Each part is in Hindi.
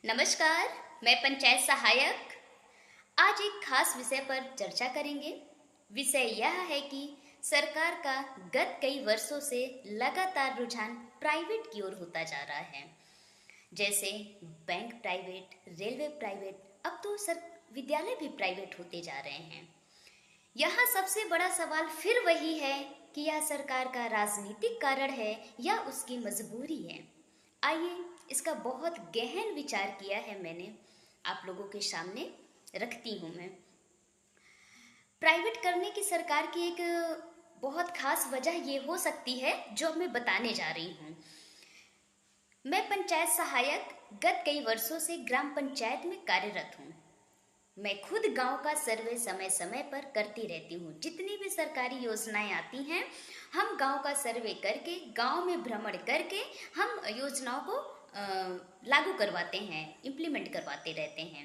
नमस्कार। मैं पंचायत सहायक। आज एक खास विषय पर चर्चा करेंगे। विषय यह है कि सरकार का गत कई वर्षों से लगातार रुझान प्राइवेट की ओर होता जा रहा है। जैसे बैंक प्राइवेट, रेलवे प्राइवेट, अब तो सर विद्यालय भी प्राइवेट होते जा रहे हैं। यहाँ सबसे बड़ा सवाल फिर वही है कि यह सरकार का राजनीतिक कारण है या उसकी मजबूरी है। आइए इसका बहुत गहन विचार किया है मैंने, आप लोगों के सामने रखती हूँ मैं। प्राइवेट करने की सरकार की एक बहुत खास वजह ये हो सकती है जो मैं बताने जा रही हूँ। मैं पंचायत सहायक गत कई वर्षों से ग्राम पंचायत में कार्यरत हूँ। मैं खुद गांव का सर्वे समय समय पर करती रहती हूँ। जितनी भी सरकारी योजनाएं आती हैं, हम गांव का सर्वे करके, गांव में भ्रमण करके हम योजनाओं को लागू करवाते हैं, इम्प्लीमेंट करवाते रहते हैं।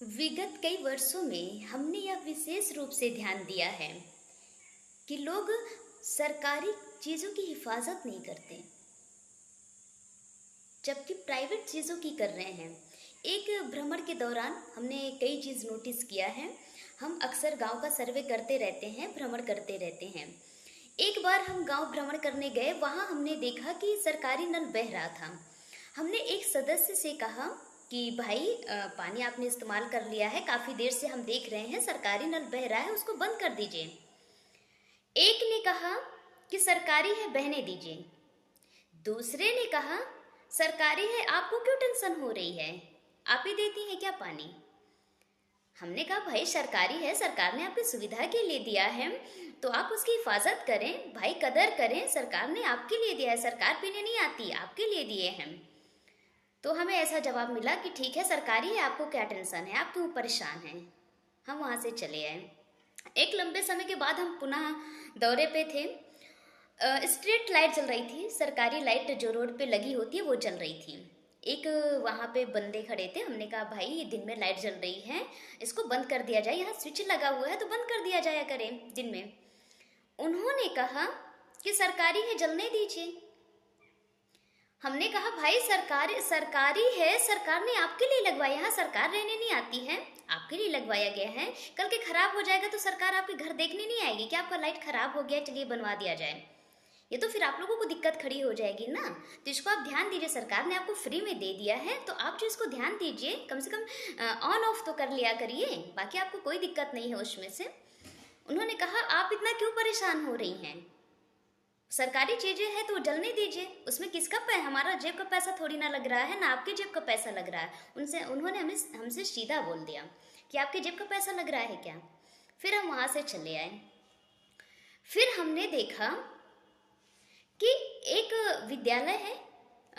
विगत कई वर्षों में हमने यह विशेष रूप से ध्यान दिया है कि लोग सरकारी चीज़ों की हिफाजत नहीं करते, जबकि प्राइवेट चीज़ों की कर रहे हैं। एक भ्रमण के दौरान हमने कई चीज़ नोटिस किया है। हम अक्सर गांव का सर्वे करते रहते हैं, भ्रमण करते रहते हैं। एक बार हम गांव भ्रमण करने गए, वहां हमने देखा कि सरकारी नल बह रहा था। हमने एक सदस्य से कहा कि भाई पानी आपने इस्तेमाल कर लिया है, काफ़ी देर से हम देख रहे हैं सरकारी नल बह रहा है, उसको बंद कर दीजिए। एक ने कहा कि सरकारी है, बहने दीजिए। दूसरे ने कहा सरकारी है, आपको क्यों टेंशन हो रही है, आप ही देती हैं क्या पानी। हमने कहा भाई सरकारी है, सरकार ने आपकी सुविधा के लिए दिया है तो आप उसकी हिफाजत करें, भाई कदर करें। सरकार ने आपके लिए दिया है, सरकार पीने नहीं आती, आपके लिए दिए हैं। तो हमें ऐसा जवाब मिला कि ठीक है, सरकारी है, आपको क्या टेंशन है, आप क्यों परेशान हैं। हम वहाँ से चले आए। एक लंबे समय के बाद हम पुनः दौरे पे थे। स्ट्रीट लाइट जल रही थी, सरकारी लाइट जो रोड पे लगी होती है वो जल रही थी। एक वहाँ पे बंदे खड़े थे, हमने कहा भाई ये दिन में लाइट जल रही है, इसको बंद कर दिया जाए, यहाँ स्विच लगा हुआ है तो बंद कर दिया जाया करे दिन में। उन्होंने कहा कि सरकारी है, जलने दीजिए। हमने कहा भाई सरकारी है, सरकार ने आपके लिए लगवाया, यहाँ सरकार रहने नहीं आती है, आपके लिए लगवाया गया है। कल के खराब हो जाएगा तो सरकार आपके घर देखने नहीं आएगी कि आपका लाइट खराब हो गया, चलिए बनवा दिया जाए। ये तो फिर आप लोगों को दिक्कत खड़ी हो जाएगी ना। तो इसको आप ध्यान दीजिए, सरकार ने आपको फ्री में दे दिया है तो आप जो इसको ध्यान दीजिए, कम से कम ऑन ऑफ तो कर लिया करिए, बाकी आपको कोई दिक्कत नहीं है उसमें से। उन्होंने कहा आप इतना क्यों परेशान हो रही हैं, सरकारी चीजें हैं तो जलने दीजिए, उसमें किसका हमारा जेब का पैसा थोड़ी ना लग रहा है, ना आपके जेब का पैसा लग रहा है। उन्होंने हमसे सीधा बोल दिया कि आपके जेब का पैसा लग रहा है क्या। फिर हम वहां से चले आए। फिर हमने देखा कि एक विद्यालय है,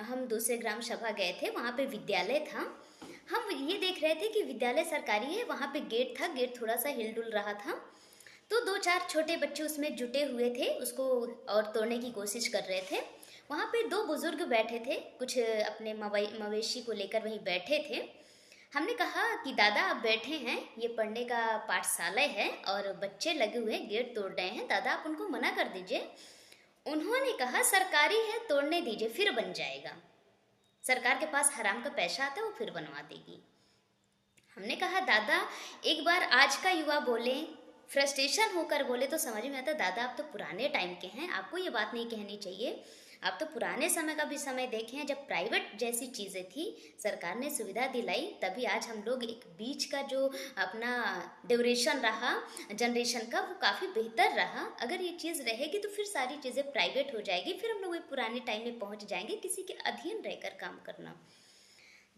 हम दूसरे ग्राम सभा गए थे, वहाँ पे विद्यालय था। हम ये देख रहे थे कि विद्यालय सरकारी है, वहाँ पे गेट था, गेट थोड़ा सा हिलडुल रहा था। तो दो चार छोटे बच्चे उसमें जुटे हुए थे, उसको और तोड़ने की कोशिश कर रहे थे। वहाँ पे दो बुजुर्ग बैठे थे, कुछ अपने मवेशी को लेकर वहीं बैठे थे। हमने कहा कि दादा आप बैठे हैं, ये पढ़ने का पाठशाला है और बच्चे लगे हुए हैं, गेट तोड़ रहे हैं, दादा आप उनको मना कर दीजिए। उन्होंने कहा सरकारी है, तोड़ने दीजिए, फिर बन जाएगा, सरकार के पास हराम का पैसा आता है, वो फिर बनवा देगी। हमने कहा दादा एक बार आज का युवा बोले, फ्रस्ट्रेशन होकर बोले तो समझ में आता, दादा आप तो पुराने टाइम के हैं, आपको ये बात नहीं कहनी चाहिए। आप तो पुराने समय का भी समय देखे हैं, जब प्राइवेट जैसी चीज़ें थी, सरकार ने सुविधा दिलाई, तभी आज हम लोग एक बीच का जो अपना ड्यूरेशन रहा जनरेशन का, वो काफ़ी बेहतर रहा। अगर ये चीज़ रहेगी तो फिर सारी चीज़ें प्राइवेट हो जाएगी, फिर हम लोग पुराने टाइम में पहुँच जाएंगे, किसी के अधीन रहकर काम करना।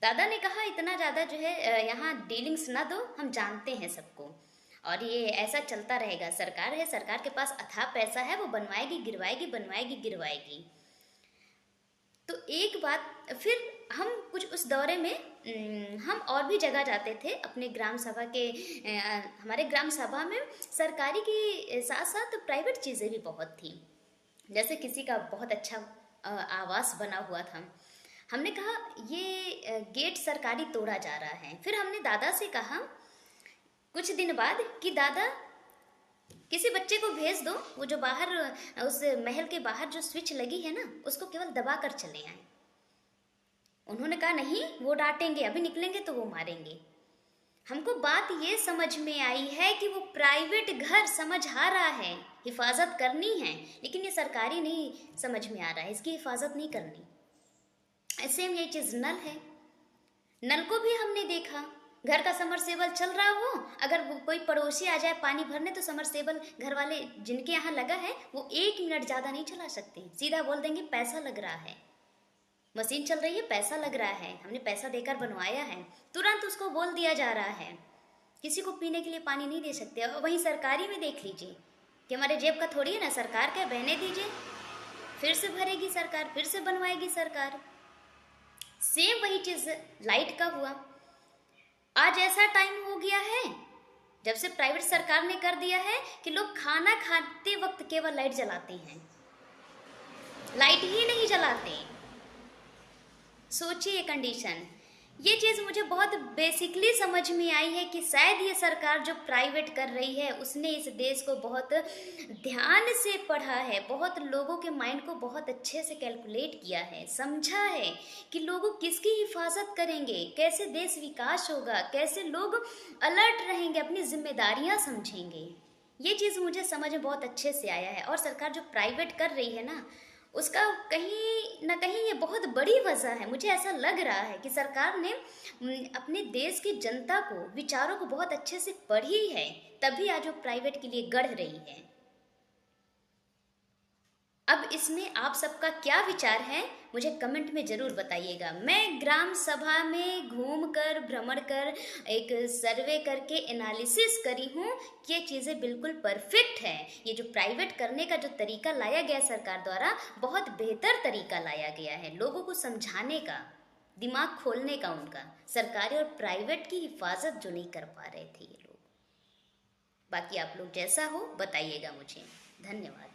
दादा ने कहा इतना ज़्यादा जो है यहाँ डीलिंग्स ना दो, हम जानते हैं सबको और ये ऐसा चलता रहेगा, सरकार है, सरकार के पास अथाह पैसा है, वो बनवाएगी गिरवाएगी, बनवाएगी गिरवाएगी। तो एक बात फिर हम कुछ उस दौरे में हम और भी जगह जाते थे अपने ग्राम सभा के, हमारे ग्राम सभा में सरकारी के साथ साथ प्राइवेट चीज़ें भी बहुत थी। जैसे किसी का बहुत अच्छा आवास बना हुआ था, हमने कहा ये गेट सरकारी तोड़ा जा रहा है। फिर हमने दादा से कहा कुछ दिन बाद कि दादा किसी बच्चे को भेज दो, वो जो बाहर उस महल के बाहर जो स्विच लगी है ना, उसको केवल दबा कर चले आए। उन्होंने कहा नहीं, वो डांटेंगे, अभी निकलेंगे तो वो मारेंगे। हमको बात ये समझ में आई है कि वो प्राइवेट घर समझ आ रहा है, हिफाजत करनी है, लेकिन ये सरकारी नहीं समझ में आ रहा है, इसकी हिफाजत नहीं करनी। सेम ये चीज़ नल है। नल को भी हमने देखा, घर का समरसेबल चल रहा हो, अगर कोई पड़ोसी आ जाए पानी भरने तो समरसेबल घर वाले जिनके यहाँ लगा है वो 1 मिनट ज़्यादा नहीं चला सकते, सीधा बोल देंगे पैसा लग रहा है, मशीन चल रही है, पैसा लग रहा है, हमने पैसा देकर बनवाया है, तुरंत उसको बोल दिया जा रहा है। किसी को पीने के लिए पानी नहीं दे सकते। और वहीं सरकारी में देख लीजिए कि हमारे जेब का थोड़ी है ना, सरकार का बहने दीजिए, फिर से भरेगी सरकार, फिर से बनवाएगी सरकार। सेम वही चीज़ लाइट का हुआ। आज ऐसा टाइम हो गया है जब से प्राइवेट सरकार ने कर दिया है कि लोग खाना खाते वक्त केवल लाइट जलाते हैं, लाइट ही नहीं जलाते। सोचिए कंडीशन। ये चीज़ मुझे बहुत बेसिकली समझ में आई है कि शायद ये सरकार जो प्राइवेट कर रही है उसने इस देश को बहुत ध्यान से पढ़ा है, बहुत लोगों के माइंड को बहुत अच्छे से कैलकुलेट किया है, समझा है कि लोगों किसकी हिफाजत करेंगे, कैसे देश विकास होगा, कैसे लोग अलर्ट रहेंगे, अपनी जिम्मेदारियां समझेंगे। ये चीज़ मुझे समझ में बहुत अच्छे से आया है। और सरकार जो प्राइवेट कर रही है ना, उसका कहीं ना कहीं ये बहुत बड़ी वजह है। मुझे ऐसा लग रहा है कि सरकार ने अपने देश की जनता को, विचारों को बहुत अच्छे से पढ़ी है, तभी आज वो प्राइवेट के लिए गढ़ रही है। अब इसमें आप सबका क्या विचार है मुझे कमेंट में ज़रूर बताइएगा। मैं ग्राम सभा में घूमकर, भ्रमण कर, एक सर्वे करके एनालिसिस करी हूँ कि ये चीज़ें बिल्कुल परफेक्ट है। ये जो प्राइवेट करने का जो तरीका लाया गया सरकार द्वारा, बहुत बेहतर तरीका लाया गया है, लोगों को समझाने का, दिमाग खोलने का उनका, सरकारी और प्राइवेट की हिफाजत जो नहीं कर पा रहे थे ये लोग। बाकी आप लोग जैसा हो बताइएगा मुझे। धन्यवाद।